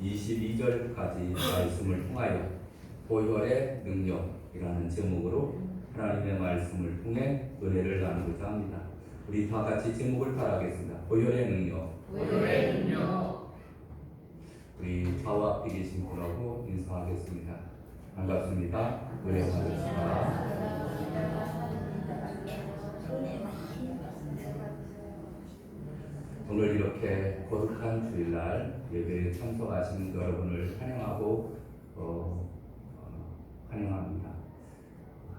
22절까지 말씀을 통하여 보혈의 능력이라는 제목으로 하나님의 말씀을 통해 은혜를 나누고자 합니다. 우리 다 같이 제목을 따라하겠습니다. 보혈의 능력. 보혈의 능력. 우리 좌와 앞에 계신 분하고 인사하겠습니다. 반갑습니다. 은혜 받으시다. 오늘 이렇게 거룩한 주일날 예배에 참석하신 여러분을 환영하고 환영합니다.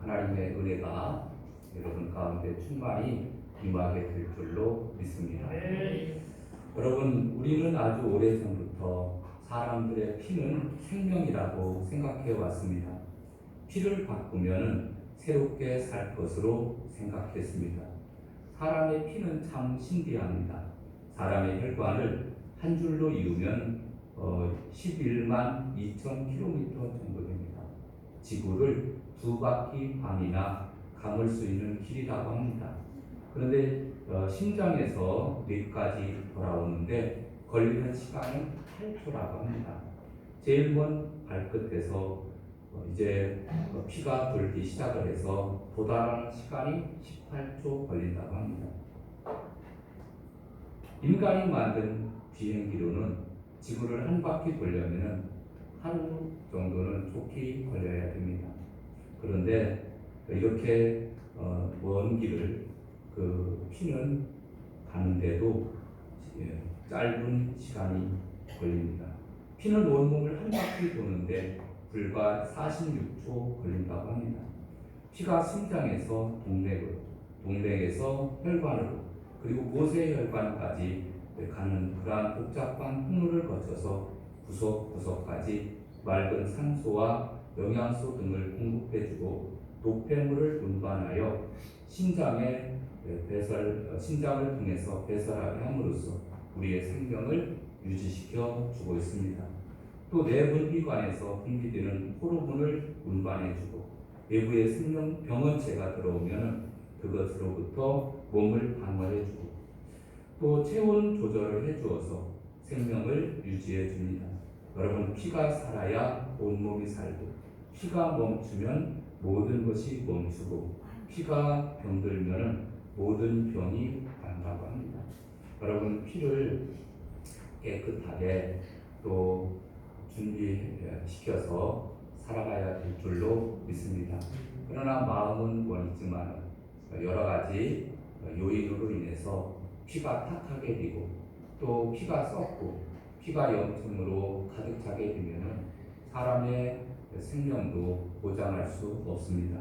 하나님의 은혜가 여러분 가운데 충만히 임하게 될 줄로 믿습니다. 여러분, 우리는 아주 오래전부터 사람들의 피는 생명이라고 생각해 왔습니다. 피를 바꾸면 새롭게 살 것으로 생각했습니다. 사람의 피는 참 신비합니다. 사람의 혈관을 한 줄로 이으면 11만 2천 km 정도 됩니다. 지구를 2바퀴 반이나 감을 수 있는 길이라고 합니다. 그런데 심장에서 뇌까지 돌아오는데 걸리는 시간은 8초라고 합니다. 제일 먼 발끝에서 이제 피가 돌기 시작을 해서 도달하는 시간이 18초 걸린다고 합니다. 인간이 만든 비행기로는 지구를 한 바퀴 돌려면 하루 정도는 좋게 걸려야 됩니다. 그런데 이렇게 먼 길을 피는 가는데도 짧은 시간이 걸립니다. 피는 온몸을 한 바퀴 도는데 불과 46초 걸린다고 합니다. 피가 심장에서 동맥으로, 동맥에서 혈관으로, 그리고 모세혈관까지 가는 그러한 복잡한 통로를 거쳐서 구석구석까지 맑은 산소와 영양소 등을 공급해주고 노폐물을 운반하여 신장을 통해서 배설하게 함으로써 우리의 생명을 유지시켜 주고 있습니다. 또 내분비관에서 분비되는 호르몬을 운반해주고 외부의 생명 병원체가 들어오면 그것으로부터 몸을 방어해주고 또 체온 조절을 해주어서 생명을 유지해 줍니다. 여러분, 피가 살아야 온몸이 살고 피가 멈추면 모든 것이 멈추고 피가 병들면 모든 병이 난다고 합니다. 여러분, 피를 깨끗하게 또 준비시켜서 살아가야 될 줄로 믿습니다. 그러나 마음은 원있지만 여러 가지 요인으로 인해서 피가 탁하게 되고 또 피가 썩고 피가 염증으로 가득 차게 되면 사람의 생명도 보장할 수 없습니다.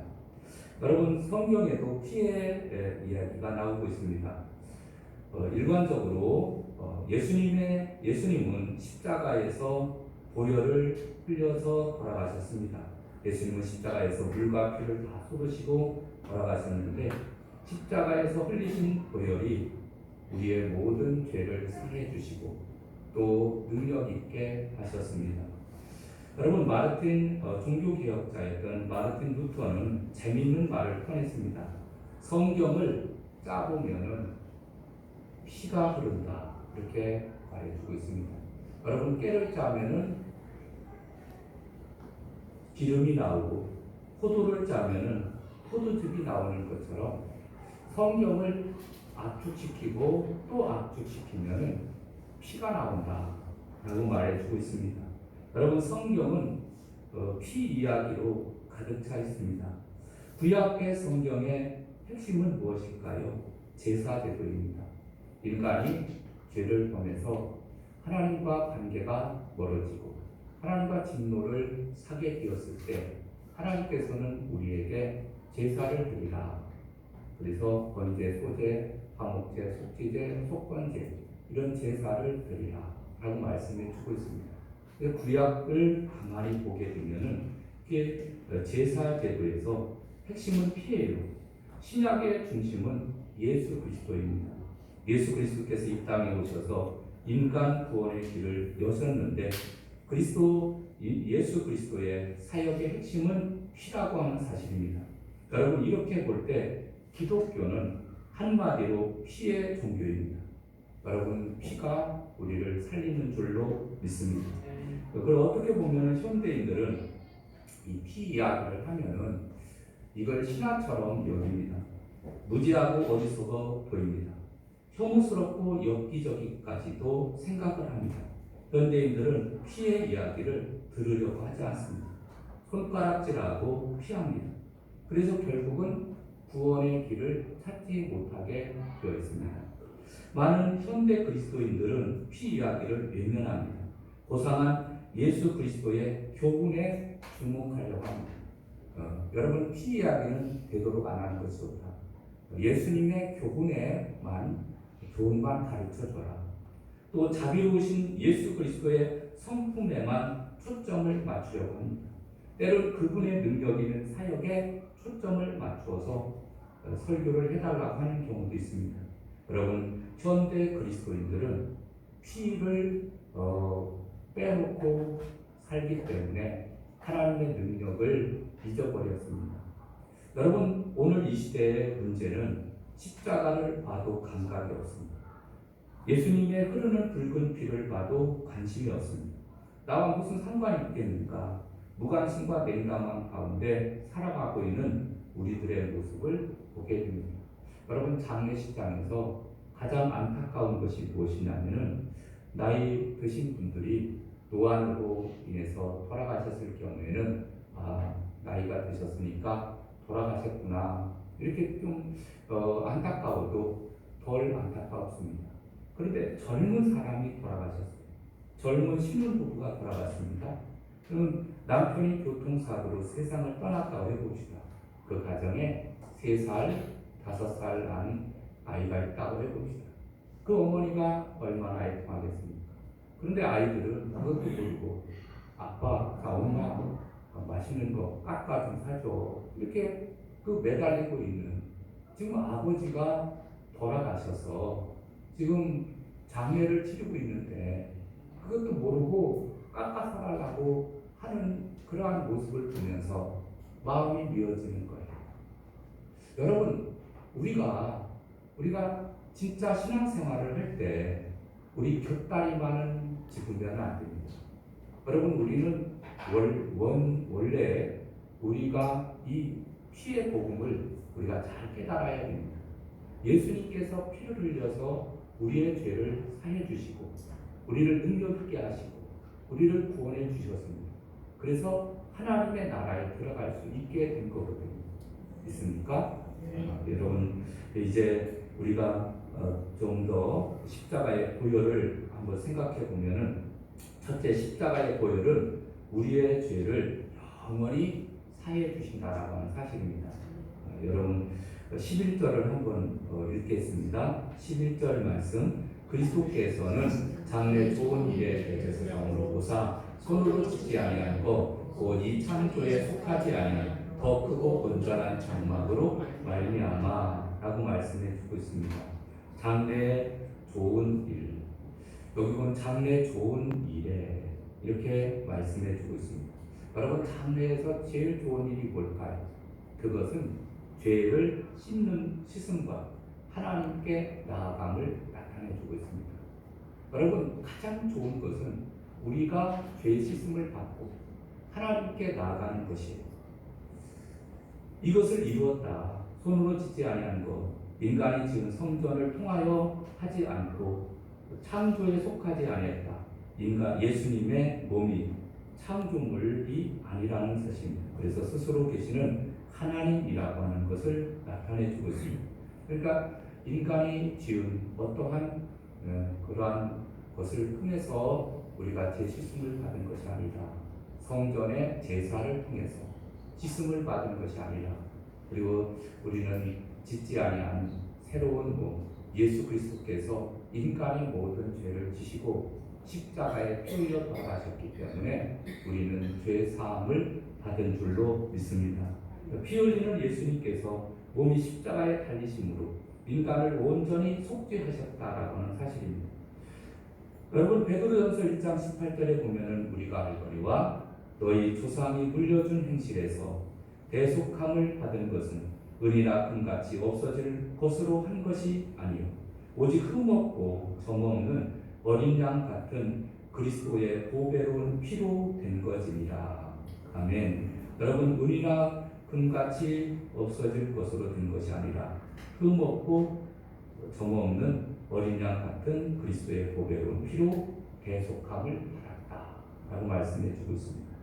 여러분, 성경에도 피의 이야기가 나오고 있습니다. 일관적으로 예수님은 십자가에서 보혈을 흘려서 돌아가셨습니다. 예수님은 십자가에서 물과 피를 다 쏟으시고 돌아가셨는데 십자가에서 흘리신 보혈이 우리의 모든 죄를 사해 주시고 또 능력 있게 하셨습니다. 여러분, 종교개혁자였던 마르틴 루터는 재미있는 말을 꺼냈습니다. 성경을 짜보면은 피가 흐른다, 이렇게 말해주고 있습니다. 여러분, 깨를 짜면은 기름이 나오고 포도를 짜면은 포도즙이 나오는 것처럼 성경을 압축시키고 또 압축시키면 피가 나온다 라고 말해주고 있습니다. 여러분, 성경은 피 이야기로 가득 차 있습니다. 구약의 성경의 핵심은 무엇일까요? 제사제도입니다. 인간이 죄를 범해서 하나님과 관계가 멀어지고 하나님과 진노를 사게 되었을 때 하나님께서는 우리에게 제사를 드리라. 그래서 번제, 소제, 화목제, 속죄제, 속건제 이런 제사를 드리라 라고 말씀해 주고 있습니다. 구약을 가만히 보게 되면은 제사 제도에서 핵심은 피예요. 신약의 중심은 예수 그리스도입니다. 예수 그리스도께서 이 땅에 오셔서 인간 구원의 길을 여셨는데 예수 그리스도의 사역의 핵심은 피라고 하는 사실입니다. 여러분, 이렇게 볼 때 기독교는 한마디로 피의 종교입니다. 여러분, 피가 우리를 살리는 줄로 믿습니다. 그걸 어떻게 보면 현대인들은 이 피 이야기를 하면은 이걸 신화처럼 여깁니다. 무지하고 어리석어 보입니다. 혐오스럽고 엽기적이까지도 생각을 합니다. 현대인들은 피의 이야기를 들으려고 하지 않습니다. 손가락질하고 피합니다. 그래서 결국은 구원의 길을 찾지 못하게 되어 있습니다. 많은 현대 그리스도인들은 피 이야기를 외면합니다. 고상한 예수 그리스도의 교훈에 주목하려고 합니다. 여러분, 피 이야기는 되도록 안 하는 것이 좋다. 예수님의 교훈만 가르쳐줘라. 또 자비로우신 예수 그리스도의 성품에만 초점을 맞추려고 합니다. 때론 그분의 능력 있는 사역에 초점을 맞추어서 설교를 해달라고 하는 경우도 있습니다. 여러분, 현대 그리스도인들은 피를 빼놓고 살기 때문에 하나님의 능력을 잊어버렸습니다. 여러분, 오늘 이 시대의 문제는 십자가를 봐도 감각이 없습니다. 예수님의 흐르는 붉은 피를 봐도 관심이 없습니다. 나와 무슨 상관이 있겠습니까? 무관심과 냉담함 가운데 살아가고 있는 우리들의 모습을 보게 됩니다. 여러분, 장례식장에서 가장 안타까운 것이 무엇이냐면은 나이 드신 분들이 노안으로 인해서 돌아가셨을 경우에는 나이가 드셨으니까 돌아가셨구나, 이렇게 좀 안타까워도 덜 안타깝습니다. 그런데 젊은 사람이 돌아가셨어요. 젊은 신혼부부가 돌아갔습니다. 그럼 남편이 교통사고로 세상을 떠났다고 해봅시다. 그 가정에 3살, 5살 난 아이가 있다고 해봅시다. 그 어머니가 얼마나 애통하겠습니까? 그런데 아이들은 그것도 모르고 아빠, 엄마 맛있는 거 깎아 좀 사줘, 이렇게 매달리고 있는, 지금 아버지가 돌아가셔서 지금 장례를 치르고 있는데 그것도 모르고 깎아 사달라고 하는 그러한 모습을 보면서 마음이 미어지는 거예요. 여러분, 우리가 진짜 신앙생활을 할 때 우리 곁다리만은 짚으면 안 됩니다. 여러분, 우리는 원래 우리가 이 피의 복음을 우리가 잘 깨달아야 됩니다. 예수님께서 피를 흘려서 우리의 죄를 사해 주시고 우리를 능력 있게 하시고 우리를 구원해 주셨습니다. 그래서 하나님의 나라에 들어갈 수 있게 된 거거든요. 있습니까? 여러분, 이제 우리가 좀 더 십자가의 보혈을 한번 생각해 보면은, 첫째, 십자가의 보혈은 우리의 죄를 영원히 사해 주신다라고 하는 사실입니다. 여러분, 11절을 한번 읽겠습니다. 11절 말씀. 그리스도께서는 장래 좋은 일에 대해서 영으로 보사 손으로 짓지 아니한 것 곧 이 창조에 속하지 아니한 더 크고 온전한 장막으로 말미암아 라고 말씀해 주고 있습니다. 장래 좋은 일, 여기 보면 장래 좋은 일에 이렇게 말씀해 주고 있습니다. 여러분, 장래에서 제일 좋은 일이 뭘까요? 그것은 죄를 씻음과 하나님께 나아감을 나타내 주고 있습니다. 여러분, 가장 좋은 것은 우리가 죄 씻음을 받고 하나님께 나아가는 것이에요. 이것을 이루었다. 손으로 짓지 아니한 것, 인간이 지은 성전을 통하여 하지 않고 창조에 속하지 아니했다. 예수님의 몸이 창조물이 아니라는 것입니다. 그래서 스스로 계시는 하나님이라고 하는 것을 나타내 주고 있습니다. 그러니까 인간이 지은 어떠한 그러한 것을 통해서 우리가 죄 씻음을 받은 것이 아니라 성전의 제사를 통해서 씻음을 받은 것이 아니라, 그리고 우리는 짓지 아니한 새로운 몸 예수 그리스도께서 인간의 모든 죄를 지시고 십자가에 피 흘려 돌아가셨기 때문에 우리는 죄 사함을 받은 줄로 믿습니다. 피 흘리는 예수님께서 몸이 십자가에 달리심으로 인간을 온전히 속죄하셨다라고 하는 사실입니다. 여러분, 베드로전서 1장 18절에 보면은 우리가 할 거리와 너희 조상이 물려준 행실에서 대속함을 받은 것은 은이나 금같이 없어질 것으로 한 것이 아니요 오직 흠없고 점없는 어린 양 같은 그리스도의 보배로운 피로 된 것이니라. 아멘. 여러분, 은이나 금같이 없어질 것으로 된 것이 아니라 흠없고 점없는 어린 양 같은 그리스도의 보배로운 피로 대속함을 받았다 라고 말씀해 주고 있습니다.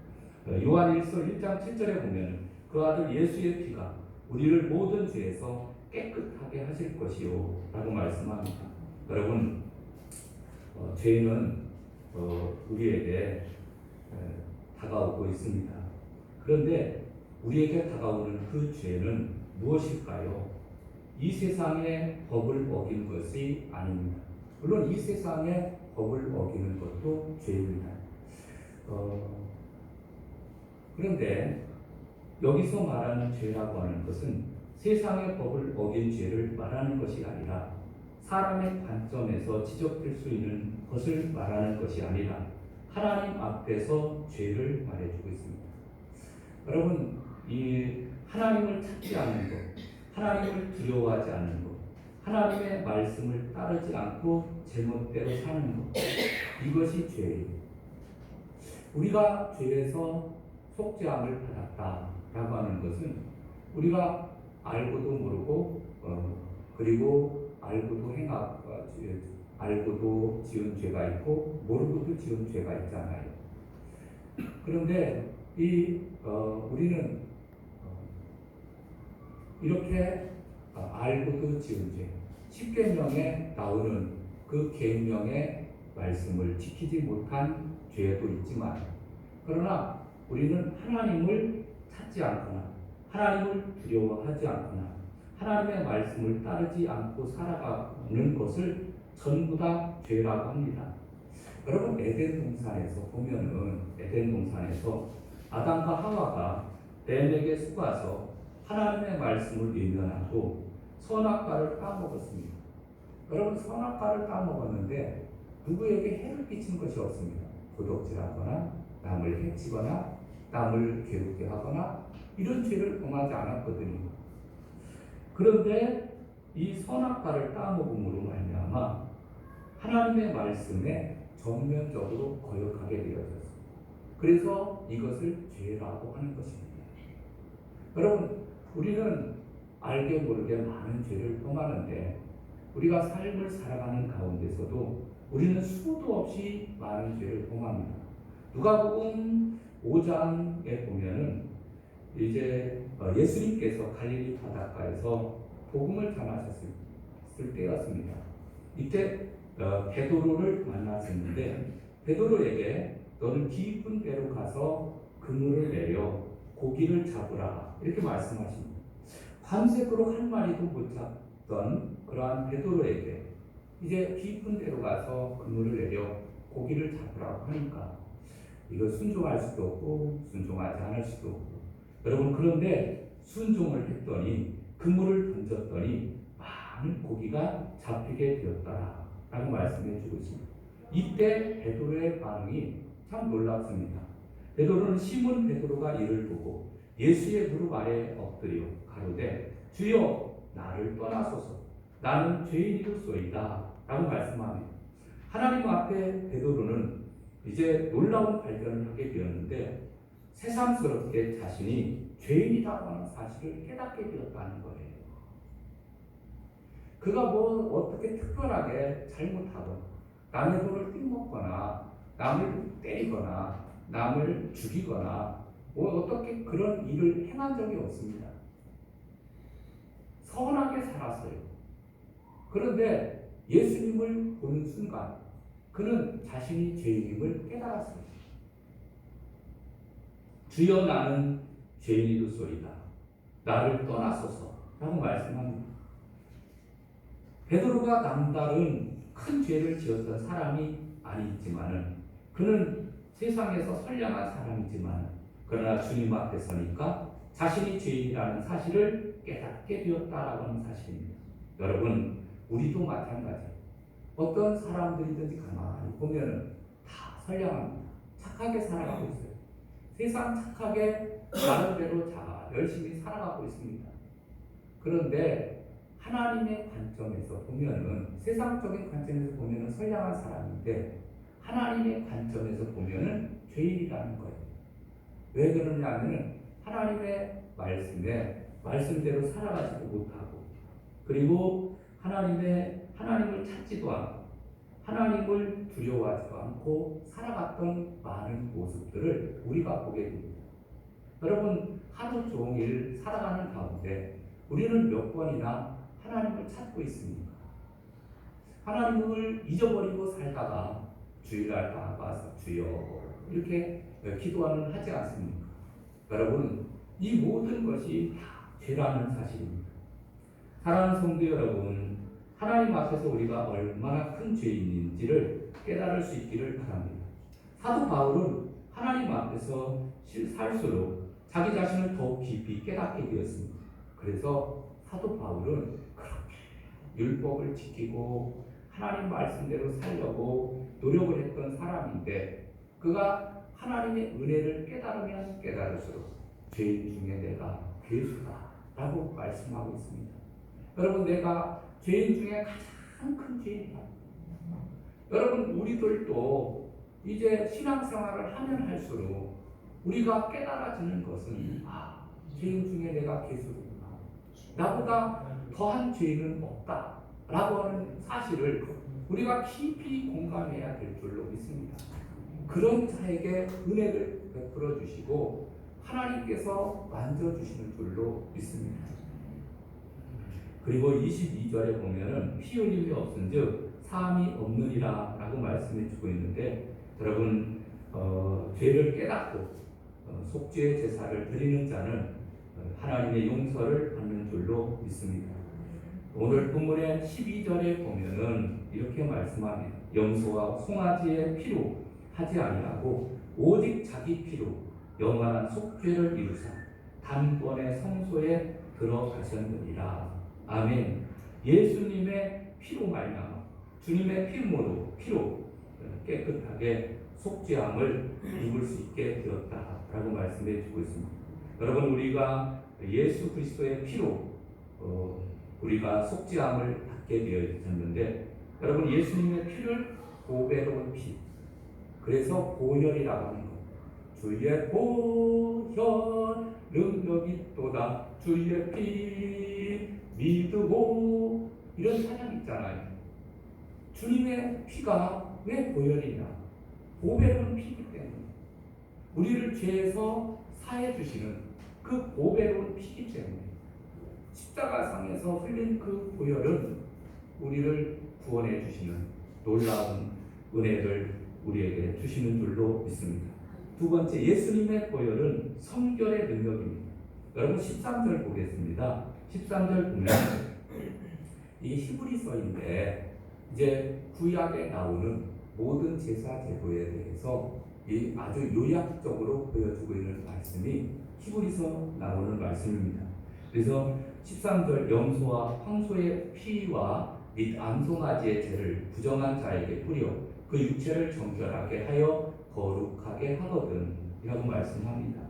요한일서 1장 7절에 보면 그 아들 예수의 피가 우리를 모든 죄에서 깨끗하게 하실 것이요 라고 말씀합니다. 여러분, 죄는 우리에게 다가오고 있습니다. 그런데 우리에게 다가오는 그 죄는 무엇일까요? 이 세상의 법을 어긴 것이 아닙니다. 물론 이 세상의 법을 어기는 것도 죄입니다. 그런데 여기서 말하는 죄라고 하는 것은 세상의 법을 어긴 죄를 말하는 것이 아니라 사람의 관점에서 지적될 수 있는 것을 말하는 것이 아니라 하나님 앞에서 죄를 말해주고 있습니다. 여러분, 이 하나님을 찾지 않는 것, 하나님을 두려워하지 않는 것, 하나님의 말씀을 따르지 않고 제멋대로 사는 것, 이것이 죄예요. 우리가 죄에서 속죄함을 받았다라고 하는 것은 우리가 알고도 모르고 그리고 알고도 지은 죄가 있고 모르고도 지은 죄가 있잖아요. 그런데 우리는 이렇게 알고도 지은 죄, 십계명에 나오는 그 계명의 말씀을 지키지 못한 죄도 있지만, 그러나 우리는 하나님을 찾지 않거나 하나님을 두려워하지 않거나 하나님의 말씀을 따르지 않고 살아가는 것을 전부 다 죄라고 합니다. 여러분, 에덴 동산에서 보면은 에덴 동산에서 아담과 하와가 뱀에게 속아서 하나님의 말씀을 외면하고 선악과를 따먹었습니다. 여러분, 선악과를 따먹었는데 누구에게 해를 끼친 것이 없습니다. 도둑질하거나 남을 해치거나 남을 괴롭게 하거나 이런 죄를 범하지 않았거든요. 그런데 이 선악과를 따먹음으로 말미암아 하나님의 말씀에 전면적으로 거역하게 되어졌습니다. 그래서 이것을 죄라고 하는 것입니다. 여러분, 우리는 알게 모르게 많은 죄를 범하는데 우리가 삶을 살아가는 가운데서도 우리는 수도 없이 많은 죄를 범합니다. 누가복음 5장에 보면은 이제 예수님께서 갈릴리 바닷가에서 복음을 전하셨을 때였습니다. 이때 베드로를 만나셨는데 베드로에게 너는 깊은 데로 가서 그물을 내려 고기를 잡으라 이렇게 말씀하십니다. 밤새도록 한 마리도 못 잡던 그러한 베드로에게 이제 깊은 데로 가서 그물을 내려 고기를 잡으라고 하니까 이거 순종할 수도 없고 순종하지 않을 수도 없고, 여러분, 그런데 순종을 했더니 그물을 던졌더니 많은 고기가 잡히게 되었다라고 말씀해 주고 있습니다. 이때 베드로의 반응이 참 놀랍습니다. 베드로는 시몬 베드로가 이를 보고 예수의 무릎 아래 엎드려 가로되 주여 나를 떠나소서 나는 죄인이로소이다 라고 말씀합니다. 하나님 앞에 베드로는 이제 놀라운 발견을 하게 되었는데 새삼스럽게 자신이 죄인이라고 하는 사실을 깨닫게 되었다는 거예요. 그가 뭐 어떻게 특별하게 잘못하거나 남의 돈을 띵먹거나 남을 때리거나 남을 죽이거나 뭐 어떻게 그런 일을 행한 적이 없습니다. 선하게 살았어요. 그런데 예수님을 보는 순간 그는 자신이 죄인임을 깨달았습니다. 주여 나는 죄인이로소이다. 나를 떠나소서 라고 말씀합니다. 베드로가 남다른 큰 죄를 지었던 사람이 아니지만은 그는 세상에서 선량한 사람이지만 그러나 주님 앞에 서니까 자신이 죄인이라는 사실을 깨닫게 되었다라고 하는 사실입니다. 여러분, 우리도 마찬가지예요. 어떤 사람들이든지 가만히 보면은 다 선량합니다. 착하게 살아가고 있어요. 세상 착하게 나름대로 열심히 살아가고 있습니다. 그런데 하나님의 관점에서 보면은 세상적인 관점에서 보면은 선량한 사람인데 하나님의 관점에서 보면은 죄인이라는 거예요. 왜 그러냐면은 하나님의 말씀대로 살아가지도 못하고, 그리고 하나님을 찾지도 않고 하나님을 두려워하지도 않고 살아갔던 많은 모습들을 우리가 보게 됩니다. 여러분, 하루 종일 살아가는 가운데 우리는 몇 번이나 하나님을 찾고 있습니까? 하나님을 잊어버리고 살다가 주일날 나가서 주여 이렇게 기도하는 하지 않습니까? 여러분, 이 모든 것이 다 죄라는 사실입니다. 사랑하는 성도 여러분, 하나님 앞에서 우리가 얼마나 큰 죄인인지를 깨달을 수 있기를 바랍니다. 사도 바울은 하나님 앞에서 살수록 자기 자신을 더욱 깊이 깨닫게 되었습니다. 그래서 사도 바울은 그렇게 율법을 지키고 하나님 말씀대로 살려고 노력을 했던 사람인데, 그가 하나님의 은혜를 깨달으면 깨달을수록 죄인 중에 내가 괴수다 라고 말씀하고 있습니다. 여러분, 내가 죄인 중에 가장 큰 죄인이다. 여러분, 우리들도 이제 신앙생활을 하면 할수록 우리가 깨달아지는 것은 죄인 중에 내가 괴수구나, 나보다 더한 죄인은 없다 라고 하는 사실을 우리가 깊이 공감해야 될 줄로 믿습니다. 그런 자에게 은혜를 베풀어 주시고 하나님께서 만져주시는 줄로 믿습니다. 그리고 22절에 보면은 피 흘림이 없은즉 사함이 없느니라 라고 말씀해 주고 있는데, 여러분, 죄를 깨닫고 속죄의 제사를 드리는 자는 하나님의 용서를 받는 줄로 믿습니다. 오늘 본문의 12절에 보면은 이렇게 말씀합니다. 염소와 송아지의 피로 하지 아니하고 오직 자기 피로 영원한 속죄를 이루사 단번에 성소에 들어가셨느니라. 아멘. 예수님의 피로 말미암아 주님의 피로 깨끗하게 속죄함을 입을 수 있게 되었다라고 말씀해 주고 있습니다. 여러분, 우리가 예수 그리스도의 피로 우리가 속죄함을 받게 되어졌는데, 여러분, 예수님의 피를 보배로운 피, 그래서 보혈이라고 하는 것, 주의 보혈 능력이 있도다, 주의 피 믿고, 이런 찬양 있잖아요. 주님의 피가 왜 보혈이냐? 보배로운 피이기 때문에, 우리를 죄에서 사해 주시는 그 보배로운 피이기 때문에, 십자가상에서 흘린 그 보혈은 우리를 구원해 주시는 놀라운 은혜를 우리에게 주시는 줄로 믿습니다. 두 번째, 예수님의 보혈은 성결의 능력입니다. 여러분, 13절 보겠습니다. 13절 보면 이 히브리서인데, 이제 구약에 나오는 모든 제사 제도에 대해서 아주 요약적으로 보여주고 있는 말씀이 히브리서 나오는 말씀입니다. 그래서 13절, 염소와 황소의 피와 및 암송아지의 죄를 부정한 자에게 뿌려 그 육체를 정결하게 하여 거룩하게 하거든 이라고 말씀합니다.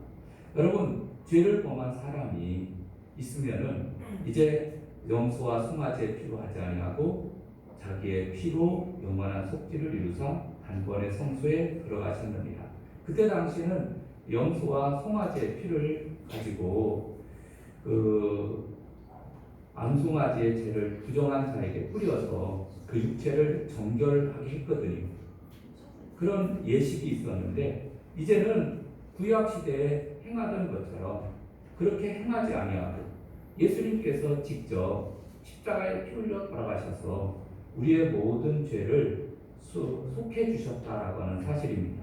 여러분, 죄를 범한 사람이 있으면은 이제 염소와 송아지의 피로 하지 아니하고 자기의 피로 영원한 속죄를 이루사 단번에 성소에 들어가셨느니라. 그때 당시는 염소와 송아지의 피를 가지고 암송아지의 죄를 부정한 자에게 뿌려서 그 육체를 정결하게 했거든요. 그런 예식이 있었는데, 이제는 구약 시대에 행하던 것처럼 그렇게 행하지 아니하고 예수님께서 직접 십자가에 피 흘려 돌아가셔서 우리의 모든 죄를 속해 주셨다라고 하는 사실입니다.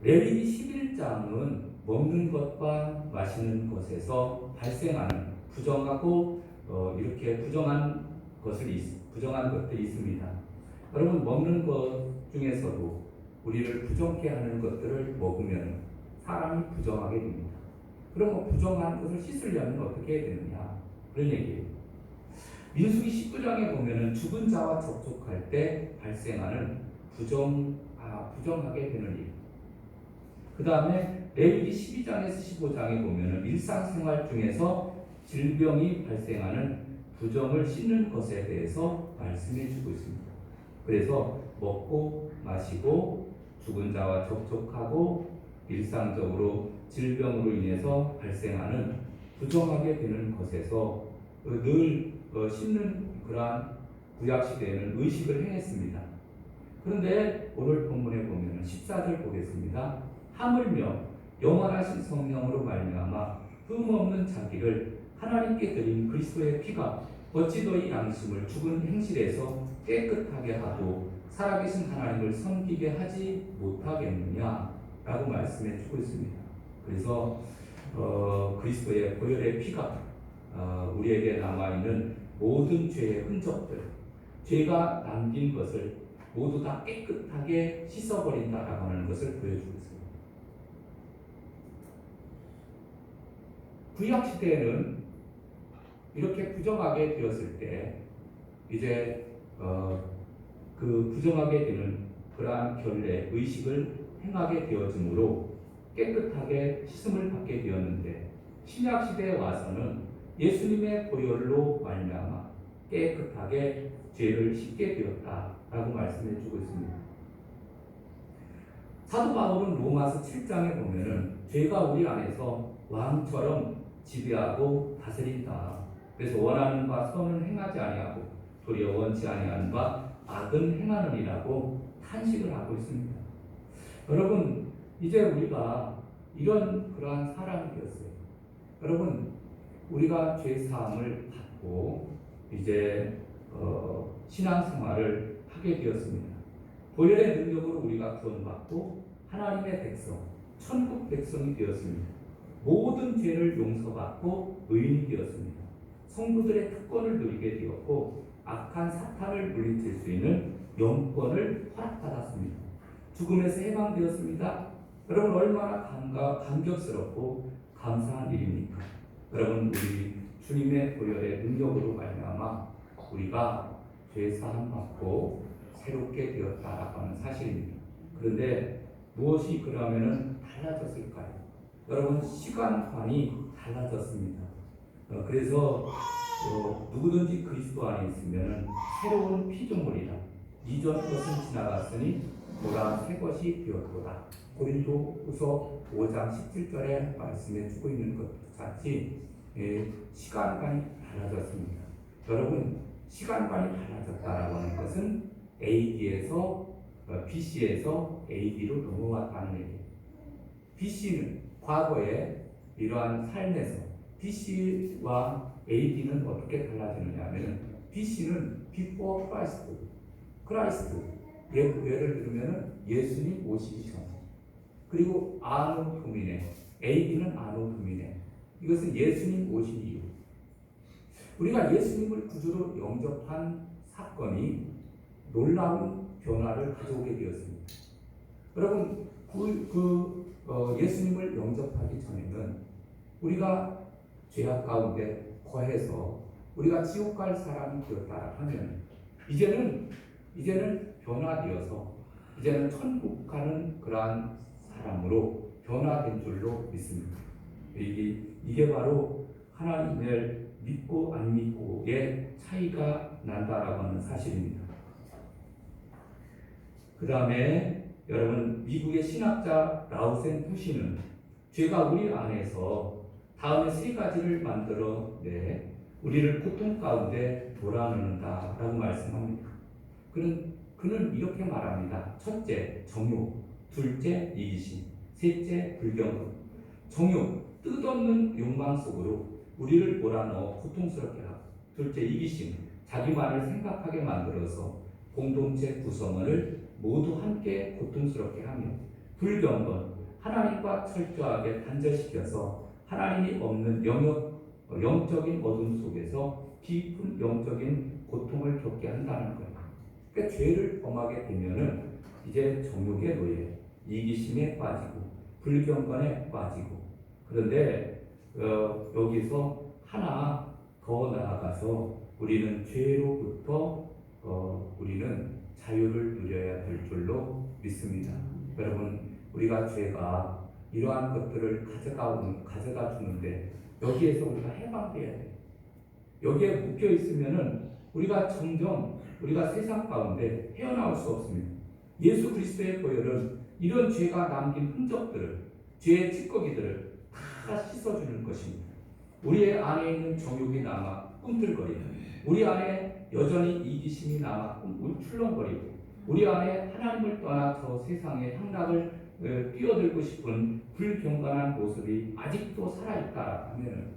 레위기 11장은 먹는 것과 마시는 것에서 발생하는 부정하고 이렇게 부정한 것들이 있습니다. 여러분, 먹는 것 중에서도 우리를 부정케 하는 것들을 먹으면 사람이 부정하게 됩니다. 그럼 부정한 것을 씻으려면 어떻게 해야 되느냐, 그런 얘기예요. 민수기 19장에 보면은 죽은 자와 접촉할 때 발생하는 부정하게 되는 일. 그 다음에 레위기 12장에서 15장에 보면은 일상생활 중에서 질병이 발생하는 부정을 씻는 것에 대해서 말씀해 주고 있습니다. 그래서 먹고 마시고 죽은 자와 접촉하고 일상적으로 질병으로 인해서 발생하는 부정하게 되는 것에서 늘 씻는 그러한 구약시대에는 의식을 행했습니다. 그런데 오늘 본문에 보면 14절 보겠습니다. 하물며 영원하신 성령으로 말미암아 흠없는 자기를 하나님께 드린 그리스도의 피가 어찌 너희 양심을 죽은 행실에서 깨끗하게 하고 살아계신 하나님을 섬기게 하지 못하겠느냐 라고 말씀해 주고 있습니다. 그래서 그리스도의 보혈의 피가 우리에게 남아있는 모든 죄의 흔적들, 죄가 남긴 것을 모두 다 깨끗하게 씻어버린다라고 하는 것을 보여주고 있습니다. 구약시대에는 이렇게 부정하게 되었을 때 이제 그 부정하게 되는 그러한 결례, 의식을 행하게 되어지므로 깨끗하게 씻음을 받게 되었는데 신약시대에 와서는 예수님의 보혈로 말미암아 깨끗하게 죄를 씻게 되었다라고 말씀해 주고 있습니다. 사도 바울은 로마서 7장에 보면은 죄가 우리 안에서 왕처럼 지배하고 다스린다. 그래서 원하는 바 선은 행하지 아니하고 도리어 원치 아니하는 바 악은 행하느니라고 탄식을 하고 있습니다. 여러분, 이제 우리가 이런 그러한 사람이 되었어요. 여러분, 우리가 죄 사함을 받고 이제 신앙생활을 하게 되었습니다. 보혈의 능력으로 우리가 구원받고 하나님의 백성, 천국 백성이 되었습니다. 모든 죄를 용서받고 의인이 되었습니다. 성도들의 특권을 누리게 되었고 악한 사탄을 물리칠 수 있는 영권을 허락받았습니다. 죽음에서 해방되었습니다. 여러분, 얼마나 감격스럽고 감사한 일입니까? 여러분, 우리 주님의 보혈의 능력으로 말미암아 우리가 죄 사함 받고 새롭게 되었다라고 하는 사실입니다. 그런데 무엇이 그러면은 달라졌을까요? 여러분, 시간관이 달라졌습니다. 그래서 누구든지 그리스도 안에 있으면 새로운 피조물이라 이전 것은 지나갔으니 보라 새 것이 되었도다. 고린도후서 5장 17절에 말씀해 주고 있는 것 같이 시간관이 달라졌습니다. 여러분, 시간관이 달라졌다라고 하는 것은 AD에서 BC에서 AD로 넘어왔다는 얘기예요. BC는 과거에 이러한 삶에서 BC와 AD는 어떻게 달라지느냐 하면 BC는 Before Christ, 예를 들면 예수님 오시기 전, 그리고 아노 도미네, AD는 아노 도미네, 이것은 예수님 오신 이후 우리가 예수님을 구주로 영접한 사건이 놀라운 변화를 가져오게 되었습니다. 여러분, 예수님을 영접하기 전에는 우리가 죄악 가운데 거해서 우리가 지옥 갈 사람이 되었다 하면 이제는 변화되어서 이제는 천국 가는 그러한 사람으로 변화된 줄로 믿습니다. 이게 바로 하나님을 믿고 안 믿고의 차이가 난다라고 하는 사실입니다. 그 다음에 여러분, 미국의 신학자 라우센 푸시는 죄가 우리 안에서 다음에 세 가지를 만들어내 우리를 고통 가운데 몰아넣는다라고 말씀합니다. 그는 이렇게 말합니다. 첫째, 정욕. 둘째, 이기심. 셋째, 불경험. 정욕, 뜻없는 욕망 속으로 우리를 몰아넣어 고통스럽게 하고, 둘째, 이기심. 자기만을 생각하게 만들어서 공동체 구성원을 모두 함께 고통스럽게 하며, 불경건, 하나님과 철저하게 단절시켜서 하나님이 없는 영적인 어둠 속에서 깊은 영적인 고통을 겪게 한다는 거예요. 그러니까 죄를 범하게 되면은 이제 정욕의 노예, 이기심에 빠지고 불경건에 빠지고, 그런데 여기서 하나 더 나아가서 우리는 죄로부터 우리는 자유를 누려야 될 줄로 믿습니다. 여러분, 우리가 죄가 이러한 것들을 가져다 주는데 여기에서 우리가 해방돼야 돼요. 여기에 묶여 있으면은 우리가 점점 우리가 세상 가운데 헤어나올 수 없습니다. 예수 그리스도의 보혈은 이런 죄가 남긴 흔적들을, 죄의 찌꺼기들을 다 씻어주는 것입니다. 우리의 안에 있는 정욕이 남아 꿈틀거리고, 우리 안에 여전히 이기심이 남아 울출렁거리고, 우리 안에 하나님을 떠나 저 세상의 향락을 뛰어들고 싶은 불경건한 모습이 아직도 살아있다 하면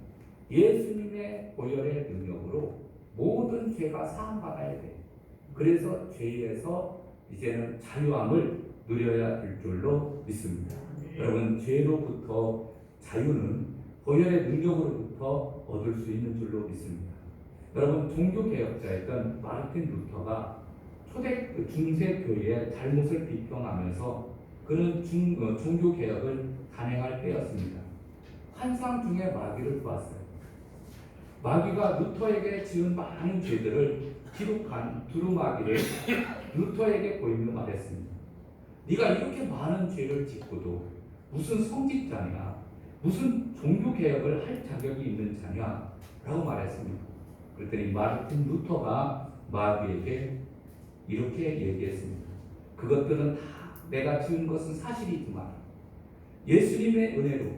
예수님의 보혈의 능력으로 모든 죄가 사함받아야 돼. 그래서 죄에서 이제는 자유함을 누려야 될 줄로 믿습니다. 여러분, 죄로부터 자유는 보혈의 능력으로부터 얻을 수 있는 줄로 믿습니다. 여러분, 종교개혁자였던 마르틴 루터가 초대 중세 교회의 잘못을 비평하면서 그는 종교개혁을 단행할 때였습니다. 환상 중에 마귀를 보았어요. 마귀가 루터에게 지은 많은 죄들을 기록한 두루마기를 루터에게 보이며 말했습니다. 네가 이렇게 많은 죄를 짓고도 무슨 성직자냐, 무슨 종교개혁을 할 자격이 있는 자냐 라고 말했습니다. 그랬더니 마르틴 루터가 마귀에게 이렇게 얘기했습니다. 그것들은 다 내가 지은 것은 사실이지만 예수님의 은혜로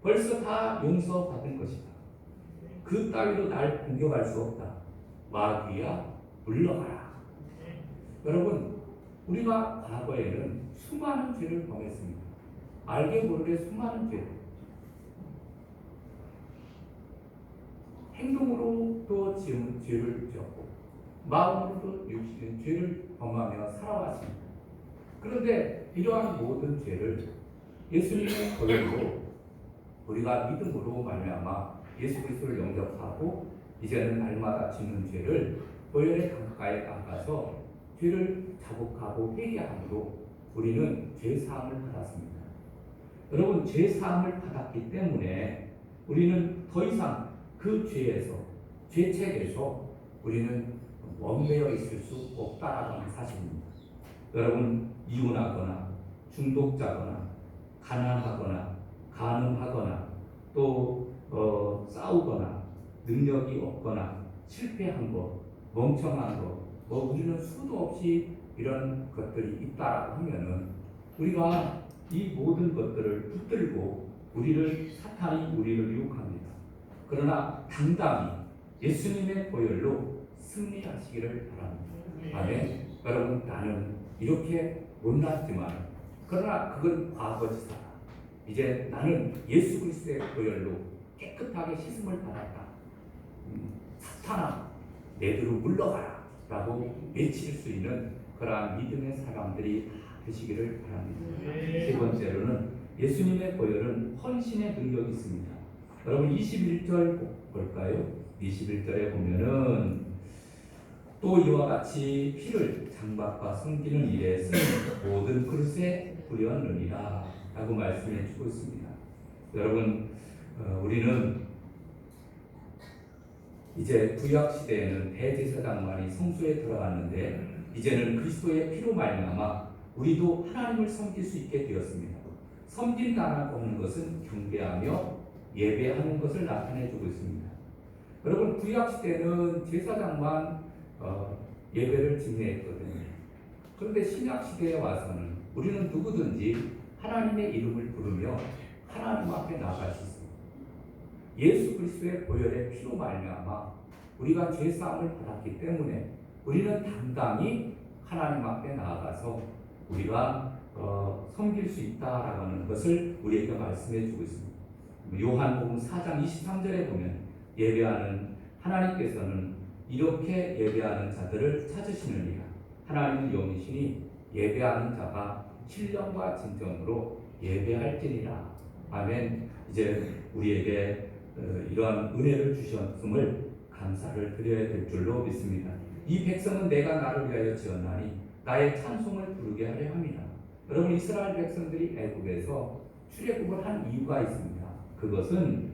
벌써 다 용서받은 것이다. 그 따위로 날 공격할 수 없다. 마귀야, 물러가라. 여러분, 우리가 과거에는 수많은 죄를 범했습니다. 알게 모르게 수많은 죄. 행동으로도 지은 죄를 지었고 마음으로도 죄를 범하며 살아왔습니다. 그런데 이러한 모든 죄를 예수님의 보혈로 우리가 믿음으로 말미암아 예수 그리스도를 영접하고 이제는 날마다 짓는 죄를 보혈에 가까이 나가서 죄를 자복하고 회개함으로 우리는 죄 사함을 받았습니다. 여러분, 죄 사함을 받았기 때문에 우리는 더 이상 그 죄에서, 죄책에서 우리는 원매여 있을 수 없다라고 하는 사실입니다. 여러분, 이혼하거나 중독자거나 가난하거나 간음하거나 또 싸우거나 능력이 없거나 실패한 것, 멍청한 것, 우리는 수도 없이 이런 것들이 있다라고 하면은 우리가 이 모든 것들을 붙들고 사탄이 우리를 유혹합니다. 그러나 당당히 예수님의 보혈로 승리하시기를 바랍니다. 아멘. 여러분, 나는 이렇게 못났지만 그러나 그건 과거지사. 이제 나는 예수 그리스도의 보혈로 깨끗하게 씻음을 받았다. 사탄아, 내대로 물러가라 라고 외칠 수 있는 그러한 믿음의 사람들이 다 되시기를 바랍니다. 세 번째로는 예수님의 보혈은 헌신의 능력이 있습니다. 여러분, 21절 볼까요? 21절에 보면은 또 이와 같이 피를 장박과 섬기는 일에 쓰는 모든 그릇에 뿌렸느니라 라고 말씀해 주고 있습니다. 여러분, 우리는 이제 구약 시대에는 대제사장만이 성소에 들어갔는데 이제는 그리스도의 피로 말미암아 우리도 하나님을 섬길 수 있게 되었습니다. 섬긴다라고 하는 것은 경배하며 예배하는 것을 나타내 주고 있습니다. 여러분, 구약 시대는 제사장만 예배를 진행했거든요. 그런데 신약 시대에 와서는 우리는 누구든지 하나님의 이름을 부르며 하나님 앞에 나갈 수 있습니다. 예수 그리스도의 보혈의 피로 말미암아 우리가 죄 사함을 받았기 때문에 우리는 당당히 하나님 앞에 나아가서 우리가 섬길 수 있다라는 것을 우리에게 말씀해 주고 있습니다. 요한복음 4장 23절에 보면 예배하는 하나님께서는 이렇게 예배하는 자들을 찾으시느니라. 하나님은 영이시니 예배하는 자가 신령과 진정으로 예배할지니라. 아멘. 이제 우리에게 이러한 은혜를 주셨음을 감사를 드려야 될 줄로 믿습니다. 이 백성은 내가 나를 위하여 지었나니 나의 찬송을 부르게 하려 함이라. 여러분, 이스라엘 백성들이 애굽에서 출애굽을 한 이유가 있습니다. 그것은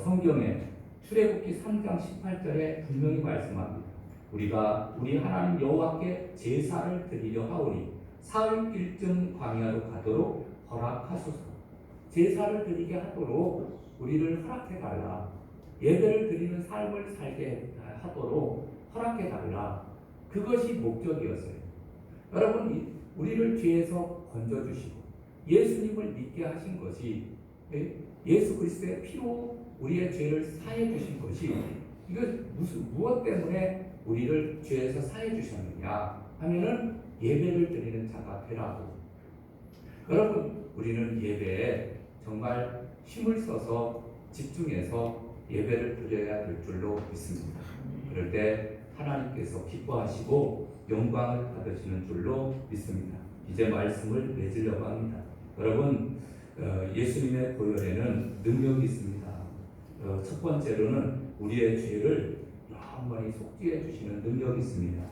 성경에 출애굽기 3장 18절에 분명히 말씀합니다. 우리가 우리 하나님 여호와께 제사를 드리려 하오니 사흘길쯤 광야로 가도록 허락하소서. 제사를 드리게 하도록 우리를 허락해 달라. 예배를 드리는 삶을 살게 하도록 허락해 달라. 그것이 목적이었어요. 여러분, 우리를 죄에서 건져주시고 예수님을 믿게 하신 것이, 예수 그리스도의 피로 우리의 죄를 사해 주신 것이, 이거 무엇 때문에 우리를 죄에서 사해 주셨느냐 하면은 예배를 드리는 자가 되라고. 여러분, 우리는 예배에 정말 힘을 써서 집중해서 예배를 드려야 될 줄로 믿습니다. 그럴 때 하나님께서 기뻐하시고 영광을 받으시는 줄로 믿습니다. 이제 말씀을 맺으려고 합니다. 여러분, 예수님의 보혈에는 능력이 있습니다. 첫 번째로는 우리의 죄를 영원히 속죄해 주시는 능력이 있습니다.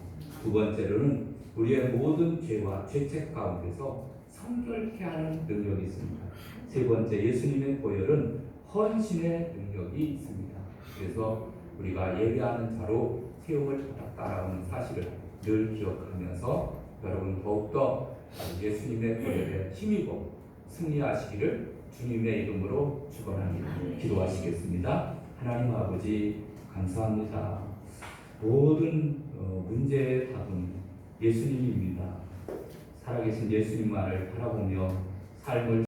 두 번째로는 우리의 모든 죄와 죄책 가운데서 성결케 하는 능력이 있습니다. 세 번째, 예수님의 보혈은 헌신의 능력이 있습니다. 그래서 우리가 예배하는 자로 세움을 받았다라는 사실을 늘 기억하면서 여러분 더욱더 예수님의 보혈에 힘입어 승리하시기를 주님의 이름으로 축원합니다. 기도하시겠습니다. 하나님 아버지, 감사합니다. 모든 문제의 답은 예수님입니다. 살아계신 예수님만을 바라보며 삶을